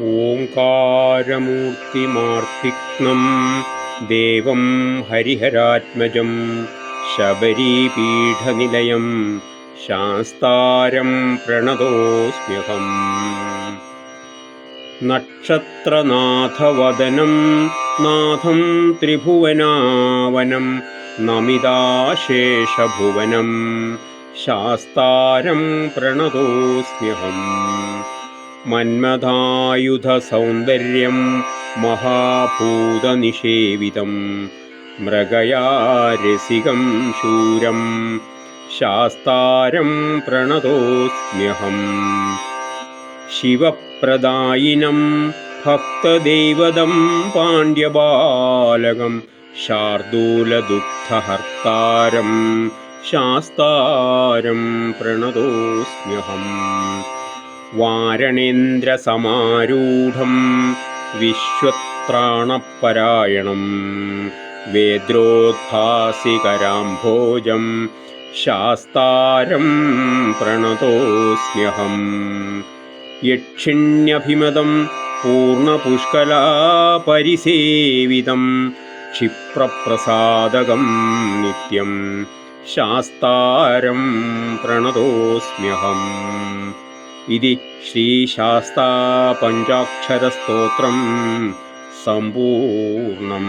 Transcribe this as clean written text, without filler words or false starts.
ഓംകാരമൂർത്തിമാർത്തിഘ്നം ദേവം ഹരിഹരാത്മജം ശബരീപീഠനിലയം ശാസ്താരം പ്രണതോസ്മ്യഹം. നക്ഷത്രനാഥവദനം നാഥം ത്രിഭുവനാവനം നമിതാശേഷഭുവനം ശാസ്താരം പ്രണതോസ്മ്യഹം. മന്മഥായുധസൗന്ദര്യം മഹാഭൂതനിഷേവിതം മൃഗയാരസികം ശൂരം ശാസ്താരം പ്രണതോസ്മ്യഹം. ശിവപ്രദായിനം ഭക്തദൈവതം പാണ്ഡ്യബാലകം ശാർദൂലദുഗ്ധഹർത്താരം ശാസ്താരം പ്രണതോസ്മ്യഹം. വാരണേന്ദ്രസമാരൂഢം വിശ്വത്രാണപരായണം വേദ്രോദ്ഭാസികരാംഭോജം ശാസ്താരം പ്രണതോസ്മ്യഹം. യക്ഷിണ്യഭിമതം പൂർണ്ണപുഷ്കലാപരിസേവിതം ക്ഷിപ്രപ്രസാദകം നിത്യം ശാസ്താരം പ്രണതോസ്മ്യഹം. ഇതി ശ്രീശാസ്താ പഞ്ചാക്ഷരസ്തോത്രം സമ്പൂർണം.